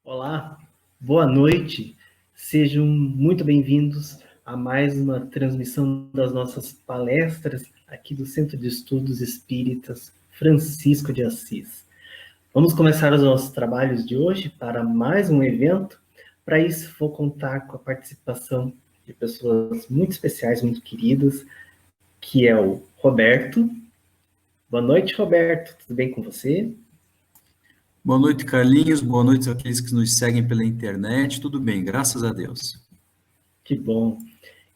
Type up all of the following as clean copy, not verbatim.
Olá, boa noite. Sejam muito bem-vindos a mais uma transmissão das nossas palestras aqui do Centro de Estudos Espíritas Francisco de Assis. Vamos começar os nossos trabalhos de hoje para mais um evento. Para isso, vou contar com a participação de pessoas muito especiais, muito queridas, que é o Roberto. Boa noite, Roberto. Tudo bem com você? Boa noite, Carlinhos. Boa noite àqueles que nos seguem pela internet. Tudo bem, graças a Deus. Que bom.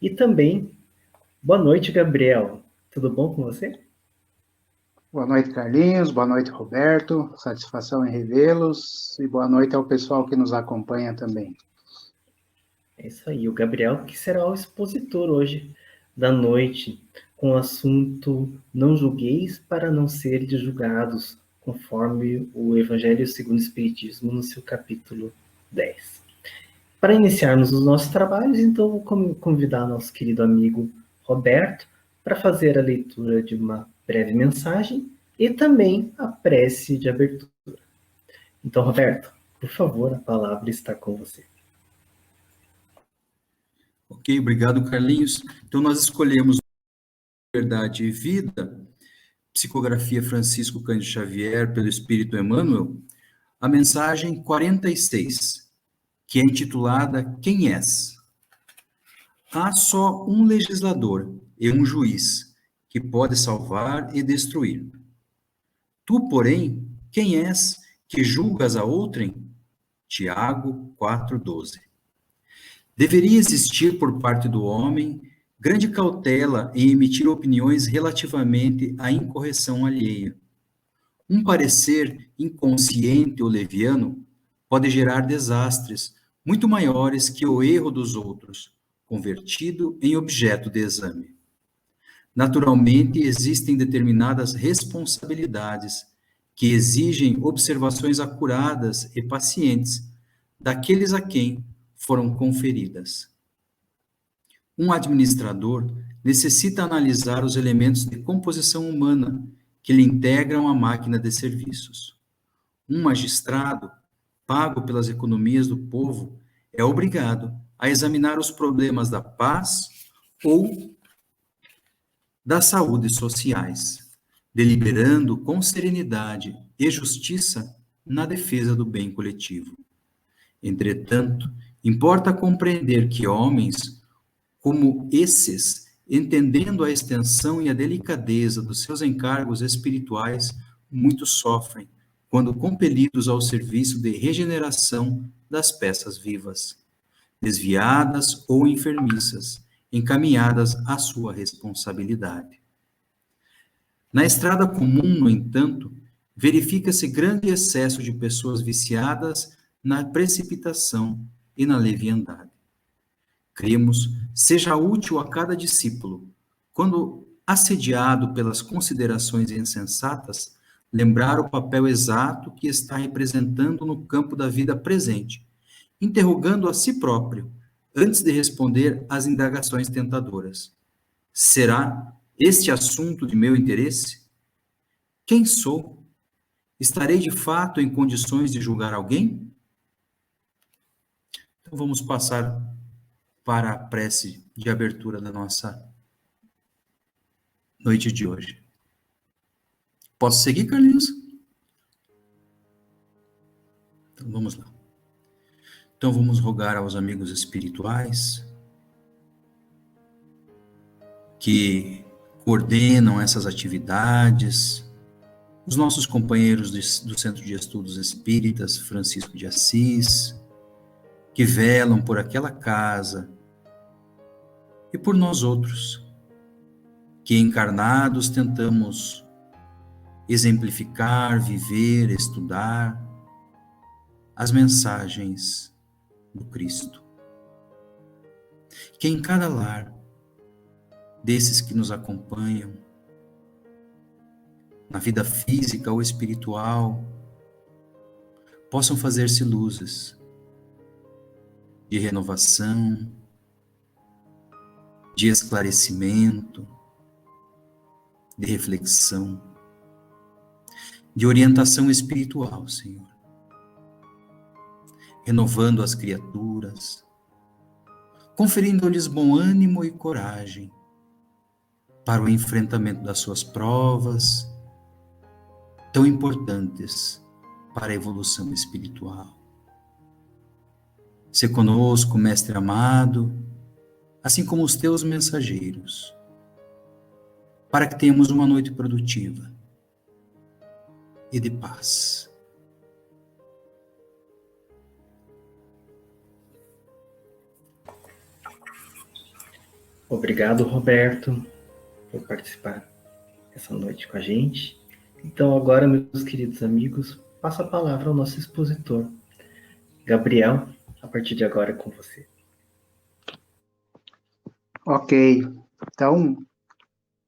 E também, boa noite, Gabriel. Tudo bom com você? Boa noite, Carlinhos. Boa noite, Roberto. Satisfação em revê-los. E boa noite ao pessoal que nos acompanha também. É isso aí, o Gabriel que será o expositor hoje da noite, com o assunto Não julgueis para não seres julgados, conforme o Evangelho segundo o Espiritismo, no seu capítulo 10. Para iniciarmos os nossos trabalhos, então vou convidar nosso querido amigo Roberto para fazer a leitura de uma breve mensagem e também a prece de abertura. Então, Roberto, por favor, a palavra está com você. Ok, obrigado, Carlinhos. Então, nós escolhemos Verdade e Vida, psicografia Francisco Cândido Xavier, pelo Espírito Emmanuel, a mensagem 46, que é intitulada Quem és? Há só um legislador e um juiz que pode salvar e destruir. Tu, porém, quem és que julgas a outrem? Tiago 4:12. Deveria existir por parte do homem grande cautela em emitir opiniões relativamente à incorreção alheia. Um parecer inconsciente ou leviano pode gerar desastres muito maiores que o erro dos outros, convertido em objeto de exame. Naturalmente, existem determinadas responsabilidades que exigem observações acuradas e pacientes daqueles a quem foram conferidas. Um administrador necessita analisar os elementos de composição humana que lhe integram a máquina de serviços. Um magistrado, pago pelas economias do povo, é obrigado a examinar os problemas da paz ou da saúde sociais, deliberando com serenidade e justiça na defesa do bem coletivo. Entretanto, importa compreender que homens como esses, entendendo a extensão e a delicadeza dos seus encargos espirituais, muito sofrem quando compelidos ao serviço de regeneração das peças vivas, desviadas ou enfermiças, encaminhadas à sua responsabilidade. Na estrada comum, no entanto, verifica-se grande excesso de pessoas viciadas na precipitação e na leviandade. Cremos seja útil a cada discípulo, quando assediado pelas considerações insensatas, lembrar o papel exato que está representando no campo da vida presente, interrogando a si próprio, antes de responder às indagações tentadoras. Será este assunto de meu interesse? Quem sou? Estarei de fato em condições de julgar alguém? Então vamos passar para a prece de abertura da nossa noite de hoje. Posso seguir, Carlinhos? Então vamos lá. Então vamos rogar aos amigos espirituais que coordenam essas atividades, os nossos companheiros do Centro de Estudos Espíritas Francisco de Assis, que velam por aquela casa e por nós outros, que encarnados tentamos exemplificar, viver, estudar as mensagens do Cristo. Que em cada lar desses que nos acompanham, na vida física ou espiritual, possam fazer-se luzes de renovação, de esclarecimento, de reflexão, de orientação espiritual, Senhor. renovando as criaturas, conferindo-lhes bom ânimo e coragem para o enfrentamento das suas provas, tão importantes para a evolução espiritual. Se conosco, Mestre amado, assim como os teus mensageiros, para que tenhamos uma noite produtiva e de paz. Obrigado, Roberto, por participar essa noite com a gente. Então, agora, meus queridos amigos, passo a palavra ao nosso expositor. Gabriel, a partir de agora é com você. Ok, então,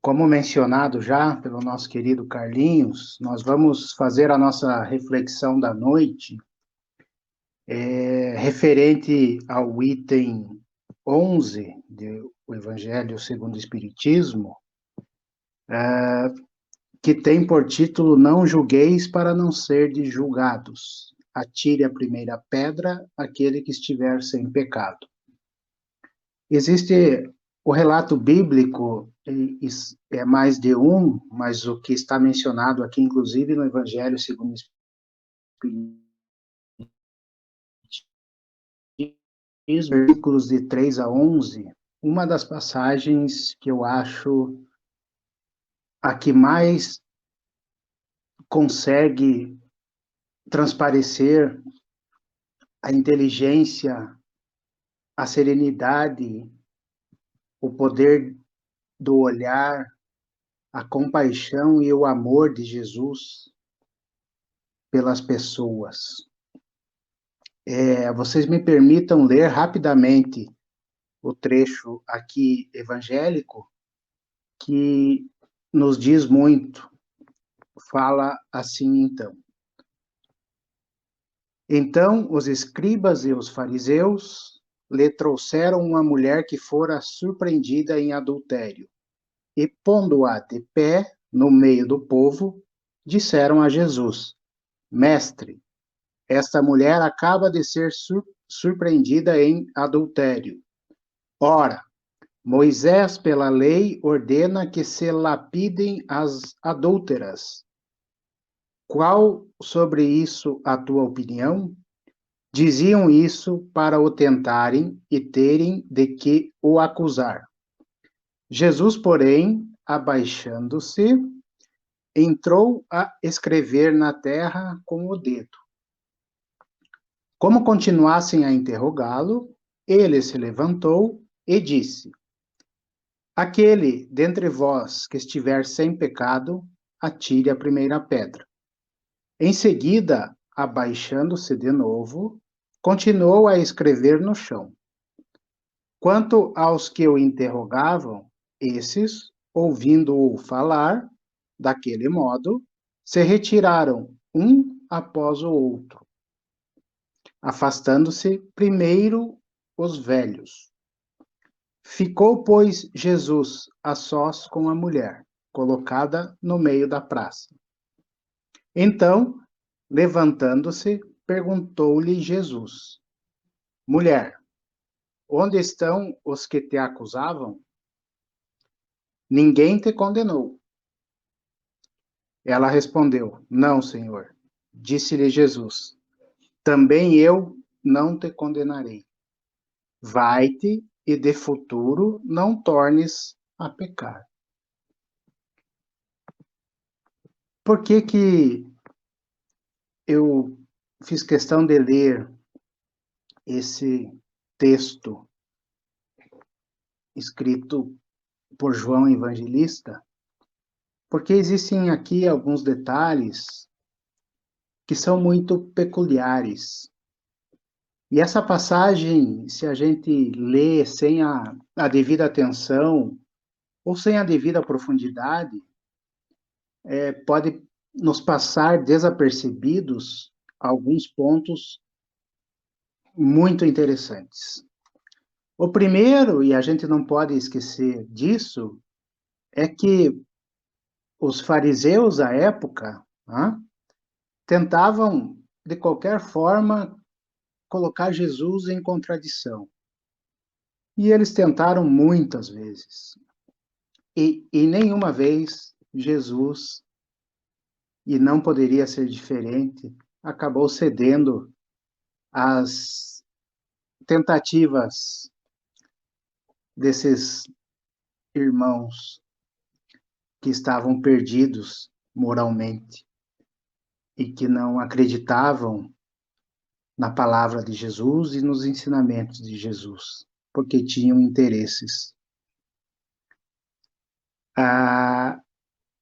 como mencionado já pelo nosso querido Carlinhos, nós vamos fazer a nossa reflexão da noite referente ao item 11 do Evangelho segundo o Espiritismo, que tem por título Não julgueis para não serdes julgados. Atire a primeira pedra aquele que estiver sem pecado. Existe o relato bíblico, é mais de um, mas o que está mencionado aqui, inclusive no Evangelho segundo o Espiritismo, versículos de 3 a 11, uma das passagens que eu acho a que mais consegue transparecer a inteligência, a serenidade, o poder do olhar, a compaixão e o amor de Jesus pelas pessoas. Vocês me permitam ler rapidamente o trecho aqui evangélico, que nos diz muito. Fala assim, então. Então, os escribas e os fariseus lhe trouxeram uma mulher que fora surpreendida em adultério, e, pondo-a de pé no meio do povo, disseram a Jesus: Mestre, esta mulher acaba de ser surpreendida em adultério. Ora, Moisés, pela lei, ordena que se lapidem as adúlteras. Qual sobre isso a tua opinião? Diziam isso para o tentarem e terem de que o acusar. Jesus, porém, abaixando-se, entrou a escrever na terra com o dedo. Como continuassem a interrogá-lo, ele se levantou e disse: Aquele dentre vós que estiver sem pecado, atire a primeira pedra. Em seguida, abaixando-se de novo, continuou a escrever no chão. Quanto aos que o interrogavam, esses, ouvindo-o falar daquele modo, se retiraram um após o outro, afastando-se primeiro os velhos. Ficou, pois, Jesus a sós com a mulher, colocada no meio da praça. Então, levantando-se, perguntou-lhe Jesus: Mulher, onde estão os que te acusavam? Ninguém te condenou. Ela respondeu: Não, Senhor. Disse-lhe Jesus: Também eu não te condenarei. Vai-te e de futuro não tornes a pecar. Por que que eu fiz questão de ler esse texto escrito por João Evangelista? Porque existem aqui alguns detalhes que são muito peculiares. E essa passagem, se a gente lê sem a devida atenção ou sem a devida profundidade, pode nos passar desapercebidos alguns pontos muito interessantes. O primeiro, e a gente não pode esquecer disso, é que os fariseus à época tentavam, de qualquer forma, colocar Jesus em contradição. E eles tentaram muitas vezes. E nenhuma vez Jesus, e não poderia ser diferente, acabou cedendo às tentativas desses irmãos que estavam perdidos moralmente e que não acreditavam na palavra de Jesus e nos ensinamentos de Jesus, porque tinham interesses.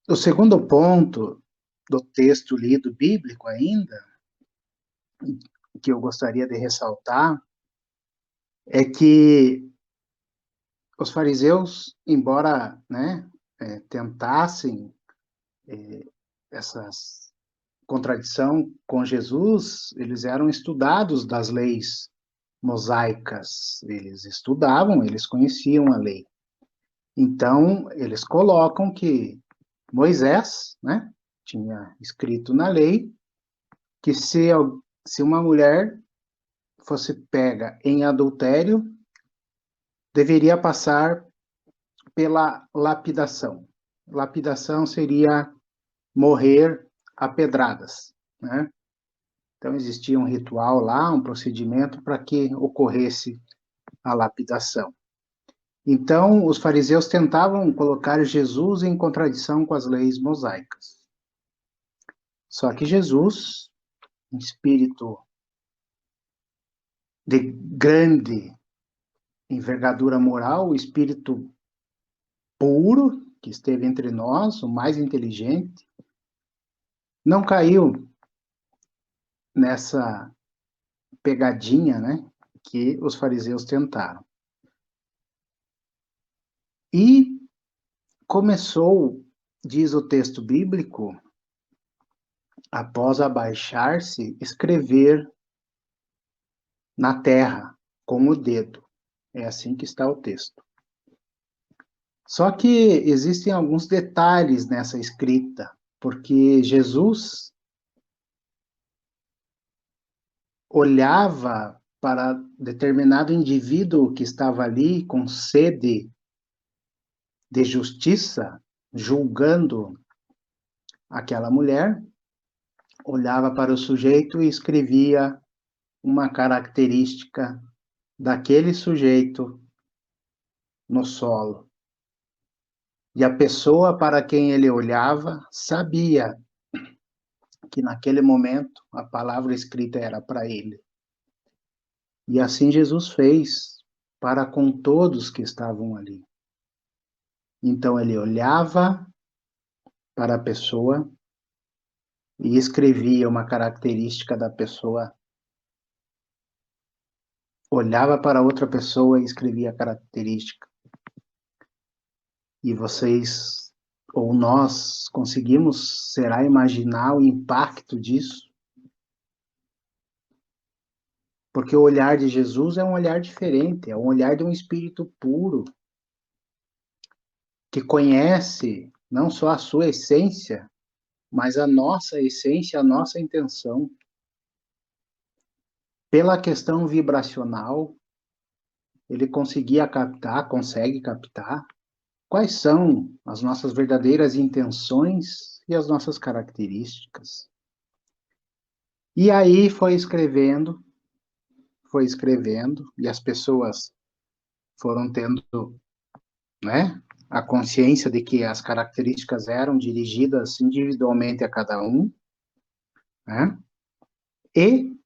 O segundo ponto do texto lido bíblico ainda, que eu gostaria de ressaltar, é que os fariseus, embora, né, tentassem essas contradição com Jesus, eles eram estudados das leis mosaicas, eles estudavam, eles conheciam a lei. Então, eles colocam que Moisés, né, tinha escrito na lei que se uma mulher fosse pega em adultério, deveria passar pela lapidação. Lapidação seria morrer a pedradas, né? Então, existia um ritual lá, um procedimento para que ocorresse a lapidação. Então, os fariseus tentavam colocar Jesus em contradição com as leis mosaicas. Só que Jesus, um espírito de grande envergadura moral, o espírito puro que esteve entre nós, o mais inteligente, não caiu nessa pegadinha, né, que os fariseus tentaram. E começou, diz o texto bíblico, após abaixar-se, escrever na terra com o dedo. É assim que está o texto. Só que existem alguns detalhes nessa escrita, porque Jesus olhava para determinado indivíduo que estava ali com sede de justiça, julgando aquela mulher, olhava para o sujeito e escrevia uma característica daquele sujeito no solo. E a pessoa para quem ele olhava sabia que naquele momento a palavra escrita era para ele. E assim Jesus fez para com todos que estavam ali. Então ele olhava para a pessoa e escrevia uma característica da pessoa. Olhava para outra pessoa e escrevia a característica. E vocês, ou nós, conseguimos, será, imaginar o impacto disso? Porque o olhar de Jesus é um olhar diferente, é um olhar de um espírito puro, que conhece não só a sua essência, mas a nossa essência, a nossa intenção. Pela questão vibracional, ele consegue captar quais são as nossas verdadeiras intenções e as nossas características. E aí foi escrevendo, e as pessoas foram tendo, né, a consciência de que as características eram dirigidas individualmente a cada um, né, e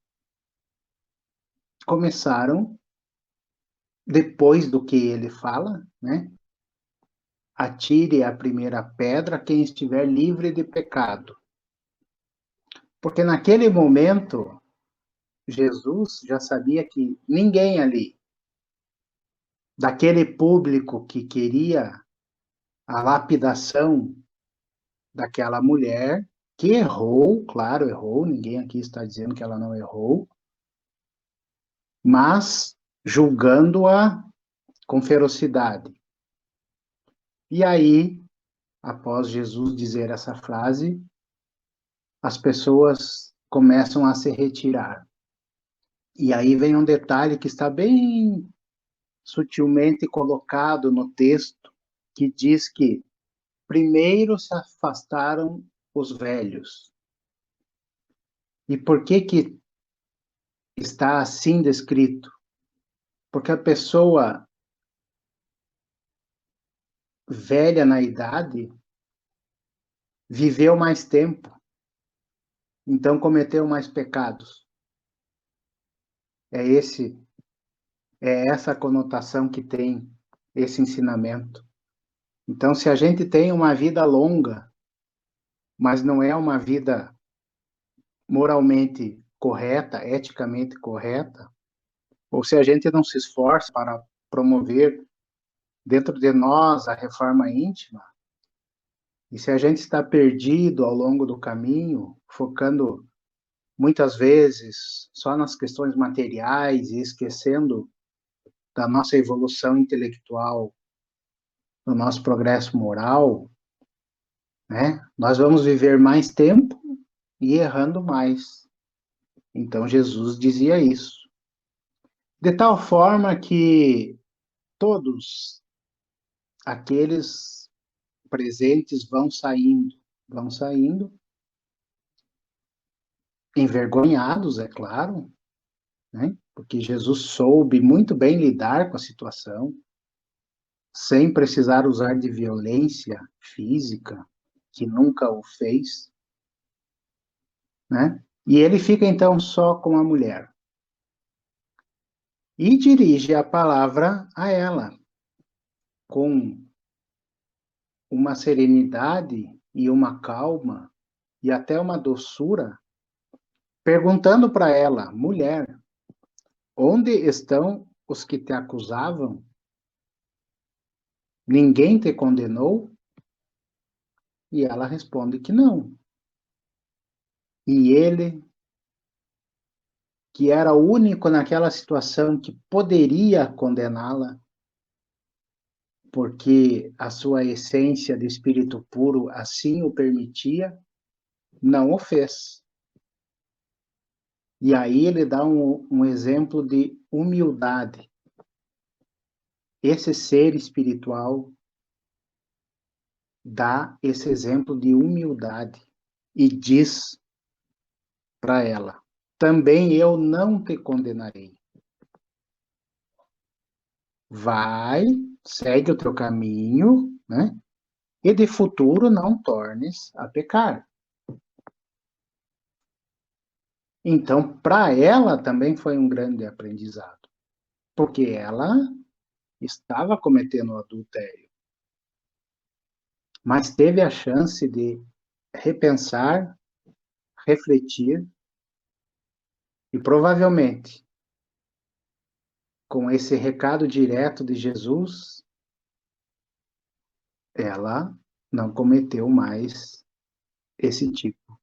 começaram, depois do que ele fala, né, atire a primeira pedra quem estiver livre de pecado. Porque naquele momento, Jesus já sabia que ninguém ali, daquele público que queria a lapidação daquela mulher, que errou, claro, errou, ninguém aqui está dizendo que ela não errou, mas julgando-a com ferocidade. E aí, após Jesus dizer essa frase, as pessoas começam a se retirar. E aí vem um detalhe que está bem sutilmente colocado no texto, que diz que primeiro se afastaram os velhos. E por que que está assim descrito? Porque a pessoa velha na idade viveu mais tempo, então cometeu mais pecados. É esse, é essa a conotação que tem esse ensinamento. Então, se a gente tem uma vida longa, mas não é uma vida moralmente correta, eticamente correta, ou se a gente não se esforça para promover dentro de nós a reforma íntima, e se a gente está perdido ao longo do caminho, focando muitas vezes só nas questões materiais e esquecendo da nossa evolução intelectual, do nosso progresso moral, né? Nós vamos viver mais tempo e errando mais. Então Jesus dizia isso. De tal forma que todos aqueles presentes vão saindo, envergonhados, é claro, né? Porque Jesus soube muito bem lidar com a situação, sem precisar usar de violência física, que nunca o fez, né? E ele fica então só com a mulher. E dirige a palavra a ela, com uma serenidade e uma calma e até uma doçura, perguntando para ela: mulher, onde estão os que te acusavam? Ninguém te condenou? E ela responde que não. E ele, que era o único naquela situação que poderia condená-la, porque a sua essência de espírito puro assim o permitia, não o fez. E aí ele dá um exemplo de humildade. Esse ser espiritual dá esse exemplo de humildade e diz para ela: também eu não te condenarei. Vai, segue o teu caminho, né? E de futuro não tornes a pecar. Então, para ela também foi um grande aprendizado, porque ela estava cometendo adultério, mas teve a chance de repensar, refletir e provavelmente com esse recado direto de Jesus, ela não cometeu mais esse tipo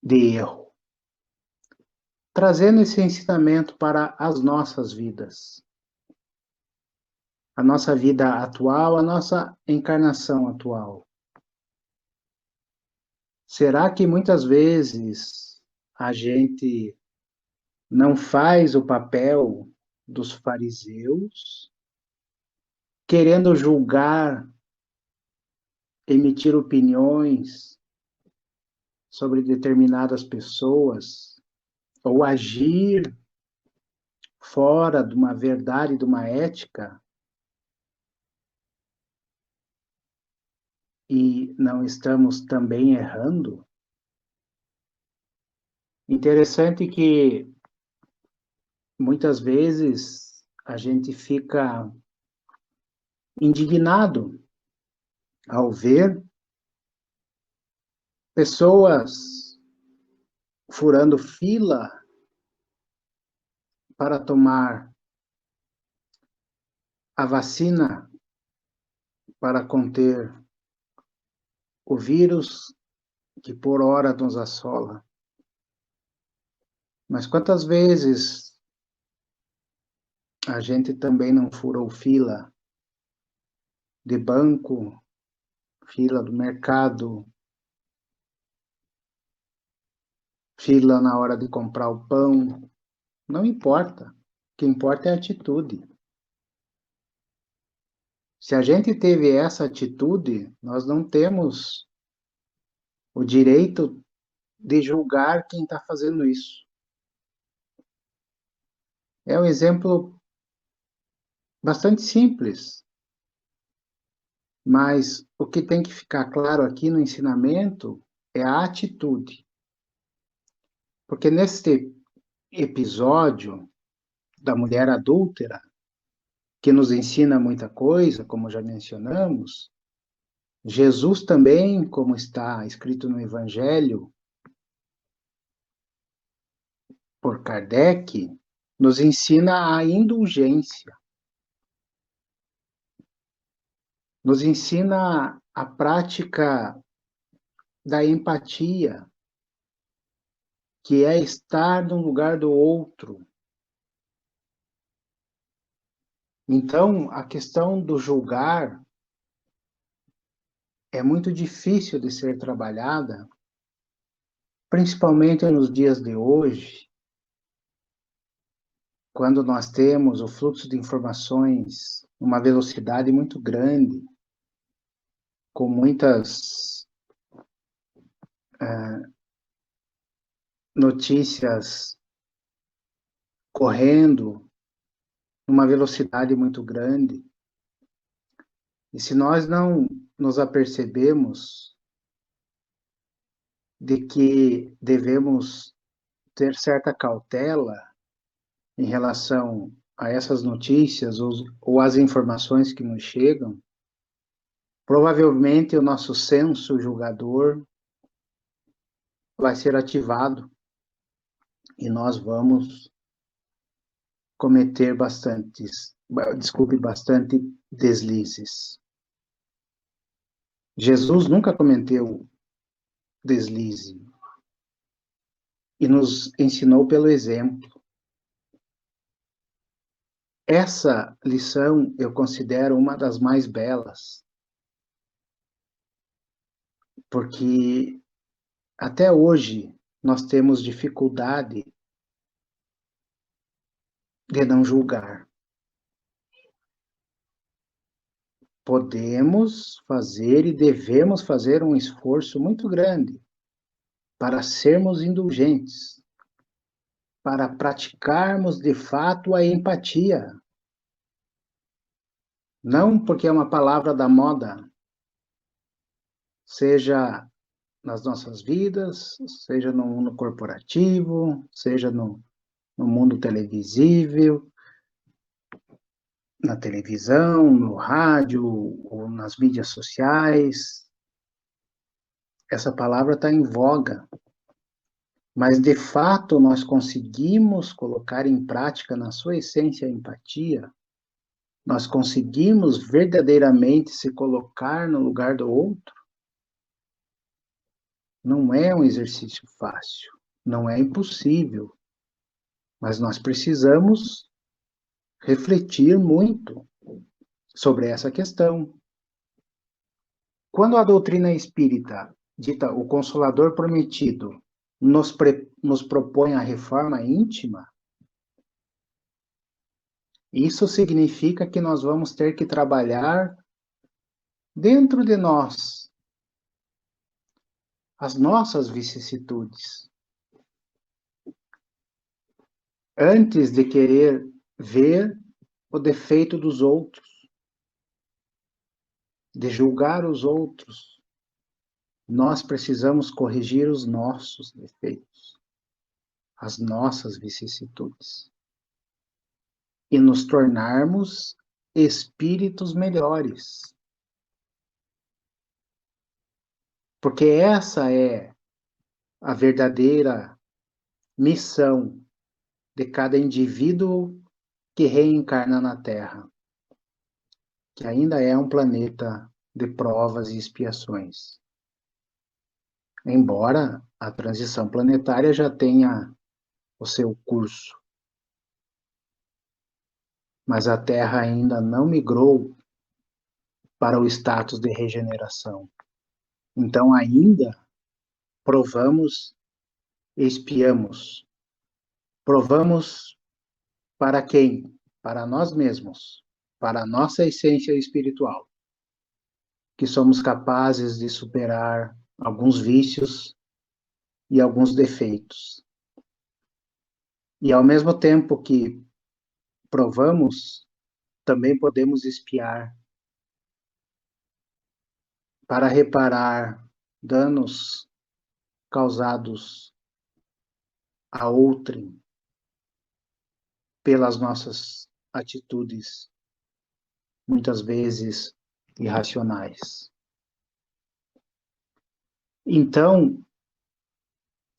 de erro. Trazendo esse ensinamento para as nossas vidas, a nossa vida atual, a nossa encarnação atual. Será que muitas vezes a gente não faz o papel dos fariseus, querendo julgar, emitir opiniões sobre determinadas pessoas, ou agir fora de uma verdade, de uma ética, e não estamos também errando? Interessante que muitas vezes a gente fica indignado ao ver pessoas furando fila para tomar a vacina para conter o vírus que por hora nos assola. Mas quantas vezes a gente também não furou fila de banco, fila do mercado, fila na hora de comprar o pão, Não importa. O que importa é a atitude. Se a gente teve essa atitude, nós não temos o direito de julgar quem está fazendo isso. É um exemplo bastante simples, mas o que tem que ficar claro aqui no ensinamento é a atitude. Porque nesse episódio da mulher adúltera, que nos ensina muita coisa, como já mencionamos, Jesus também, como está escrito no Evangelho por Kardec, nos ensina a indulgência, nos ensina a prática da empatia, que é estar no lugar do outro. Então, a questão do julgar é muito difícil de ser trabalhada, principalmente nos dias de hoje, quando nós temos o fluxo de informações numa velocidade muito grande, com muitas notícias correndo numa velocidade muito grande. E se nós não nos apercebemos de que devemos ter certa cautela em relação a essas notícias ou às informações que nos chegam, provavelmente o nosso senso julgador vai ser ativado e nós vamos cometer bastante deslizes. Jesus nunca cometeu deslize e nos ensinou pelo exemplo. Essa lição eu considero uma das mais belas, porque até hoje nós temos dificuldade de não julgar. Podemos fazer e devemos fazer um esforço muito grande para sermos indulgentes, para praticarmos de fato a empatia. Não porque é uma palavra da moda, seja nas nossas vidas, seja no mundo corporativo, seja no mundo televisível, na televisão, no rádio ou nas mídias sociais. Essa palavra está em voga, mas de fato nós conseguimos colocar em prática na sua essência a empatia, nós conseguimos verdadeiramente se colocar no lugar do outro. Não é um exercício fácil, não é impossível, mas nós precisamos refletir muito sobre essa questão. Quando a doutrina espírita, dita o Consolador Prometido, nos propõe a reforma íntima, isso significa que nós vamos ter que trabalhar dentro de nós as nossas vicissitudes, antes de querer ver o defeito dos outros, de julgar os outros. Nós precisamos corrigir os nossos defeitos, as nossas vicissitudes, e nos tornarmos espíritos melhores. Porque essa é a verdadeira missão de cada indivíduo que reencarna na Terra, que ainda é um planeta de provas e expiações. Embora a transição planetária já tenha o seu curso, mas a Terra ainda não migrou para o status de regeneração. Então ainda provamos, expiamos, provamos Para quem? Para nós mesmos, para a nossa essência espiritual, que somos capazes de superar alguns vícios e alguns defeitos. E ao mesmo tempo que provamos, também podemos espiar para reparar danos causados a outrem pelas nossas atitudes, muitas vezes irracionais. Então,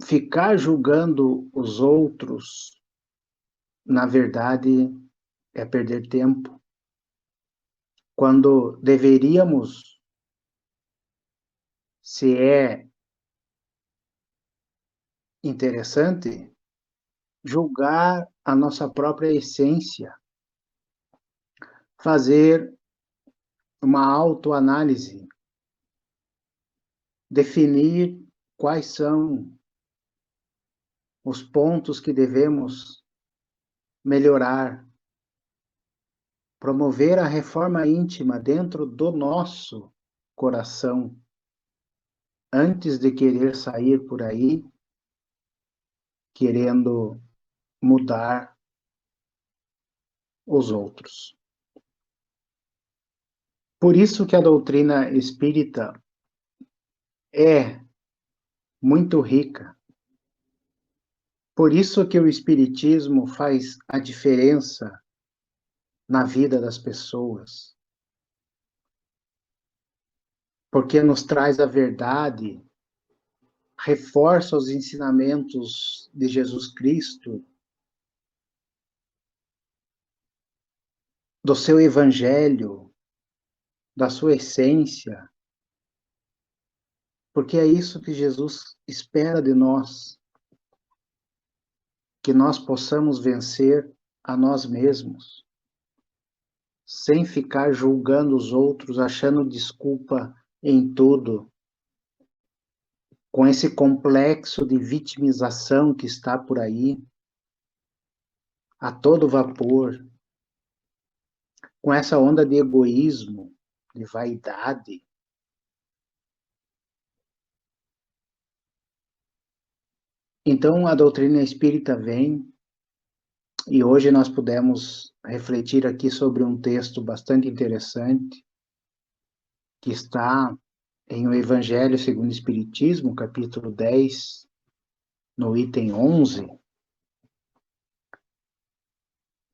ficar julgando os outros, na verdade, é perder tempo, quando deveríamos, se é interessante, julgar a nossa própria essência, fazer uma autoanálise, definir quais são os pontos que devemos melhorar, promover a reforma íntima dentro do nosso coração, antes de querer sair por aí querendo mudar os outros. Por isso que a doutrina espírita é muito rica. Por isso que o espiritismo faz a diferença na vida das pessoas. Porque nos traz a verdade, reforça os ensinamentos de Jesus Cristo, do seu evangelho, da sua essência, porque é isso que Jesus espera de nós, que nós possamos vencer a nós mesmos, sem ficar julgando os outros, achando desculpa em tudo, com esse complexo de vitimização que está por aí, a todo vapor, com essa onda de egoísmo, de vaidade. Então, a doutrina espírita vem, e hoje nós pudemos refletir aqui sobre um texto bastante interessante, que está em O Evangelho segundo o Espiritismo, capítulo 10, no item 11,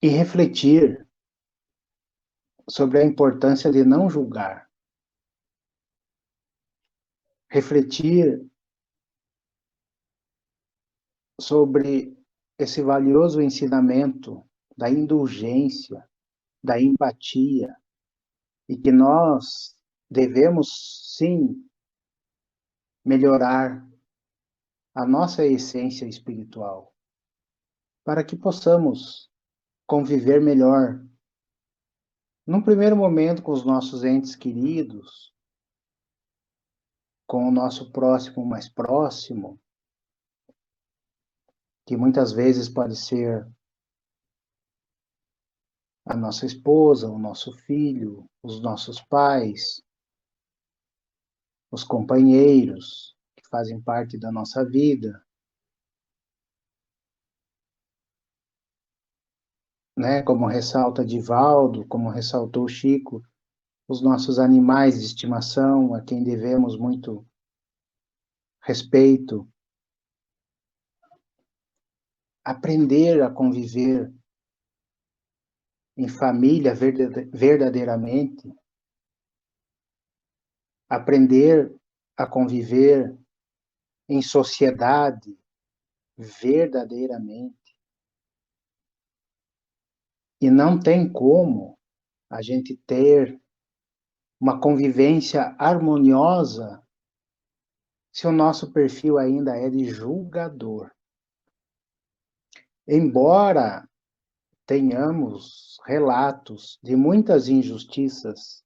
e refletir sobre a importância de não julgar. Refletir sobre esse valioso ensinamento da indulgência, da empatia, e que nós devemos, sim, melhorar a nossa essência espiritual, para que possamos conviver melhor, num primeiro momento, com os nossos entes queridos, com o nosso próximo mais próximo, que muitas vezes pode ser a nossa esposa, o nosso filho, os nossos pais, os companheiros que fazem parte da nossa vida, né? Como ressalta Divaldo, como ressaltou Chico, os nossos animais de estimação, a quem devemos muito respeito. Aprender a conviver em família verdadeiramente, aprender a conviver em sociedade verdadeiramente. E não tem como a gente ter uma convivência harmoniosa se o nosso perfil ainda é de julgador. Embora tenhamos relatos de muitas injustiças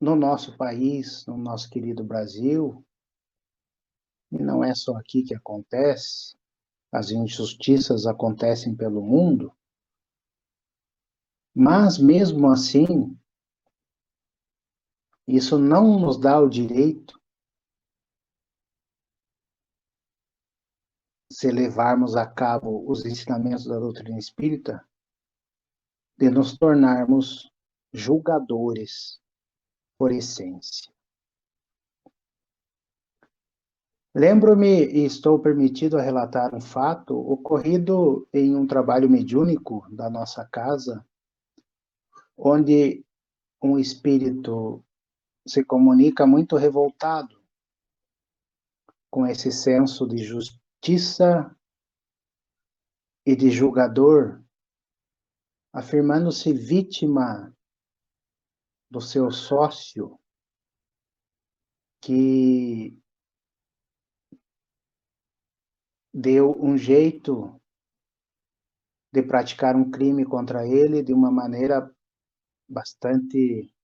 no nosso país, no nosso querido Brasil, e não é só aqui que acontece, as injustiças acontecem pelo mundo, mas mesmo assim, isso não nos dá o direito, se levarmos a cabo os ensinamentos da doutrina espírita, de nos tornarmos julgadores por essência. Lembro-me e estou permitido a relatar um fato ocorrido em um trabalho mediúnico da nossa casa, onde um espírito se comunica muito revoltado com esse senso de justiça e de julgador, afirmando-se vítima do seu sócio, que deu um jeito de praticar um crime contra ele de uma maneira bastante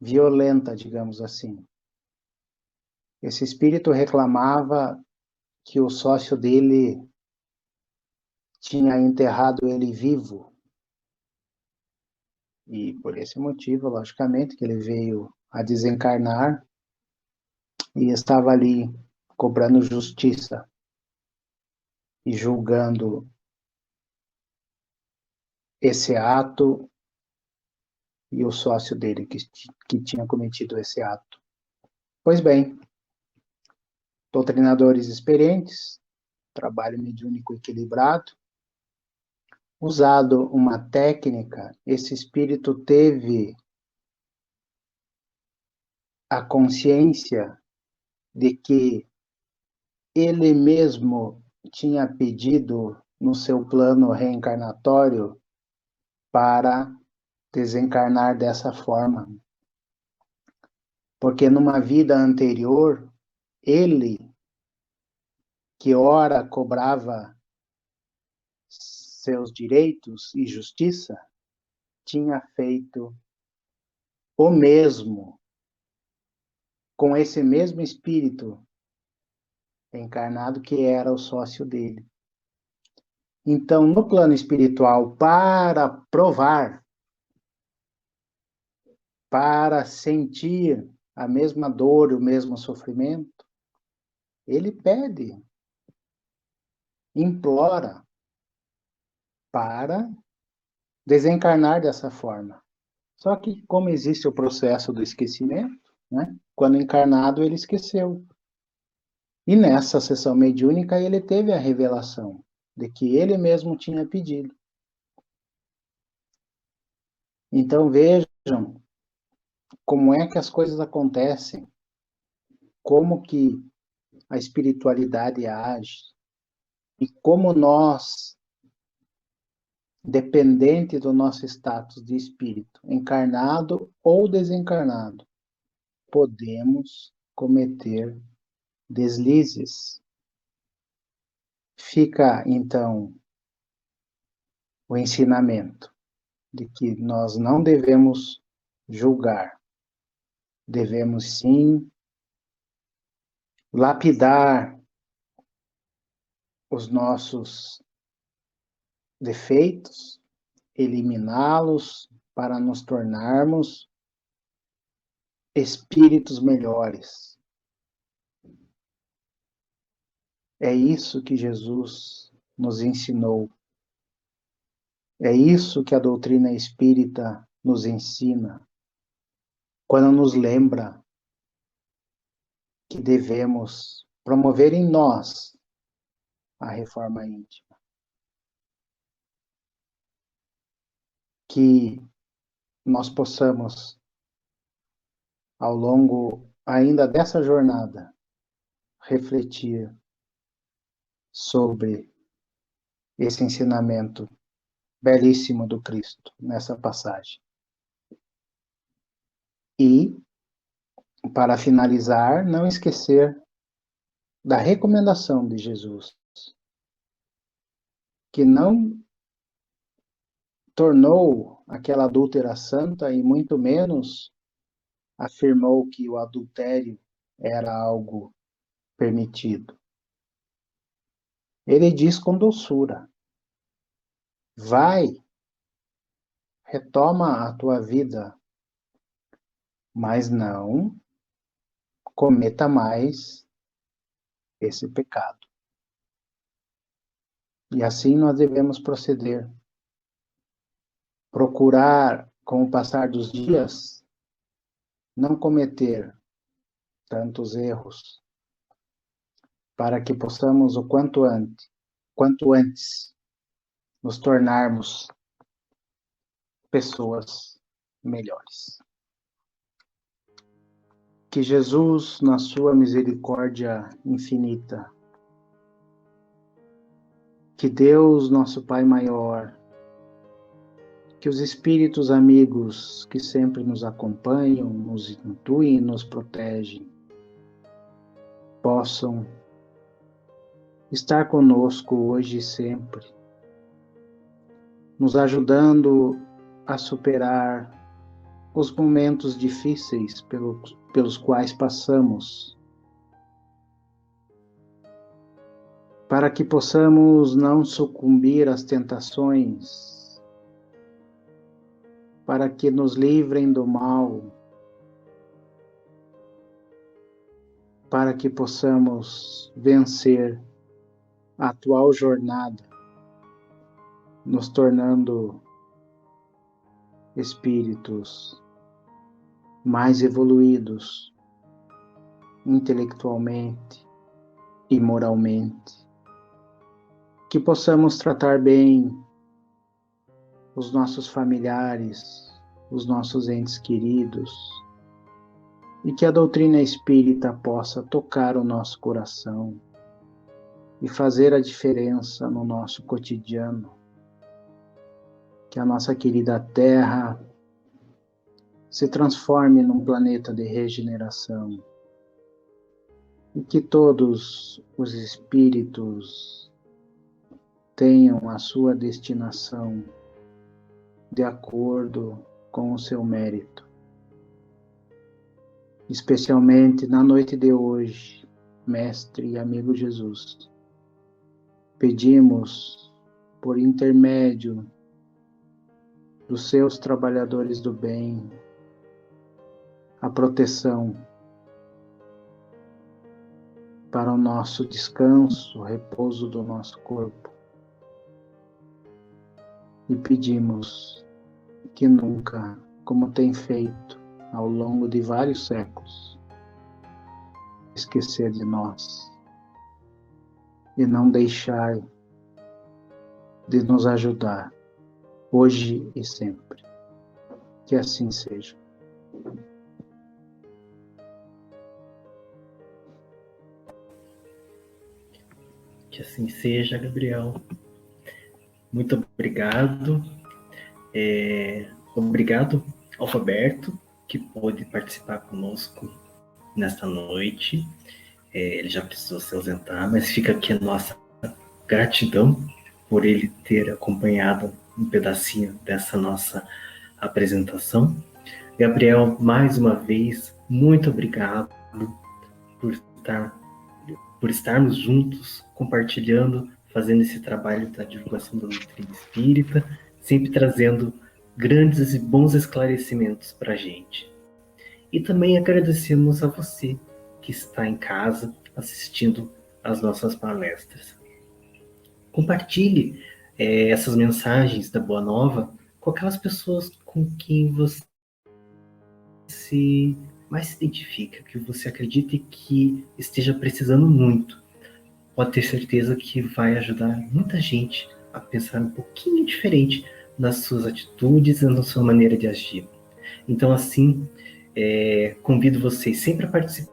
violenta, digamos assim. Esse espírito reclamava que o sócio dele tinha enterrado ele vivo. E por esse motivo, logicamente, que ele veio a desencarnar e estava ali cobrando justiça e julgando esse ato e o sócio dele que tinha cometido esse ato. Pois bem, doutrinadores experientes, trabalho mediúnico equilibrado, usado uma técnica, esse espírito teve a consciência de que ele mesmo tinha pedido no seu plano reencarnatório para desencarnar dessa forma. Porque numa vida anterior, ele, que ora cobrava seus direitos e justiça, tinha feito o mesmo com esse mesmo espírito encarnado que era o sócio dele. Então, no plano espiritual, para provar, para sentir a mesma dor e o mesmo sofrimento, ele pede, implora para desencarnar dessa forma. Só que, como existe o processo do esquecimento, né? Quando encarnado, ele esqueceu. E nessa sessão mediúnica, ele teve a revelação de que ele mesmo tinha pedido. Então, vejam como é que as coisas acontecem, como que a espiritualidade age, e como nós, dependente do nosso status de espírito, encarnado ou desencarnado, podemos cometer deslizes. Fica, então, o ensinamento de que nós não devemos julgar, devemos sim lapidar os nossos defeitos, eliminá-los para nos tornarmos espíritos melhores. É isso que Jesus nos ensinou. É isso que a doutrina espírita nos ensina, quando nos lembra que devemos promover em nós a reforma íntima. Que nós possamos, ao longo ainda dessa jornada, refletir sobre esse ensinamento belíssimo do Cristo nessa passagem. E, para finalizar, não esquecer da recomendação de Jesus, que não tornou aquela adúltera santa e muito menos afirmou que o adultério era algo permitido. Ele diz com doçura: vai, retoma a tua vida, mas não cometa mais esse pecado. E assim nós devemos proceder. Procurar, com o passar dos dias, não cometer tantos erros, para que possamos o quanto antes nos tornarmos pessoas melhores. Que Jesus, na sua misericórdia infinita, que Deus, nosso Pai maior, que os espíritos amigos que sempre nos acompanham, nos intuem e nos protegem, possam estar conosco hoje e sempre, nos ajudando a superar os momentos difíceis pelos quais passamos, para que possamos não sucumbir às tentações, para que nos livrem do mal, para que possamos vencer a atual jornada, nos tornando espíritos mais evoluídos intelectualmente e moralmente, que possamos tratar bem os nossos familiares, os nossos entes queridos, e que a doutrina espírita possa tocar o nosso coração e fazer a diferença no nosso cotidiano. Que a nossa querida Terra se transforme num planeta de regeneração e que todos os espíritos tenham a sua destinação de acordo com o seu mérito. Especialmente na noite de hoje, Mestre e amigo Jesus, pedimos, por intermédio dos seus trabalhadores do bem, a proteção para o nosso descanso, o repouso do nosso corpo. E pedimos que nunca, como tem feito ao longo de vários séculos, esquecer de nós e não deixar de nos ajudar, hoje e sempre. Que assim seja. Que assim seja, Gabriel. Muito obrigado. Obrigado ao Roberto, que pôde participar conosco nesta noite. Ele já precisou se ausentar, mas fica aqui a nossa gratidão por ele ter acompanhado um pedacinho dessa nossa apresentação. Gabriel, mais uma vez, muito obrigado por estarmos juntos, compartilhando, fazendo esse trabalho da divulgação da doutrina espírita, sempre trazendo grandes e bons esclarecimentos para a gente. E também agradecemos a você que está em casa assistindo às nossas palestras. Compartilhe essas mensagens da Boa Nova com aquelas pessoas com quem você mais se identifica, que você acredita que esteja precisando muito. Pode ter certeza que vai ajudar muita gente a pensar um pouquinho diferente nas suas atitudes e na sua maneira de agir. Então, assim, convido vocês sempre a participarem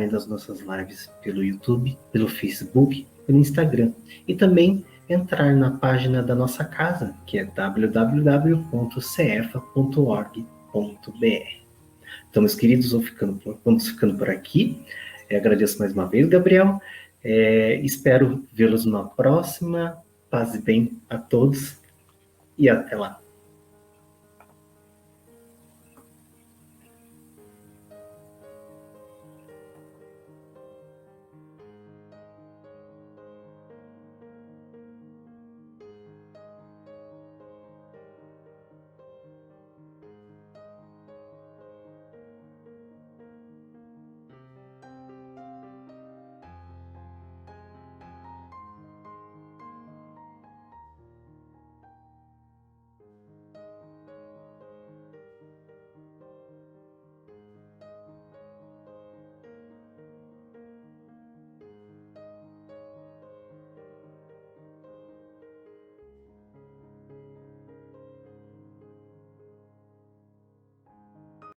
das nossas lives pelo YouTube, pelo Facebook, pelo Instagram, e também entrar na página da nossa casa, que é www.cefa.org.br. Então, meus queridos, vamos ficando por aqui. Agradeço mais uma vez, Gabriel. Espero vê-los numa próxima. Paz e bem a todos e até lá.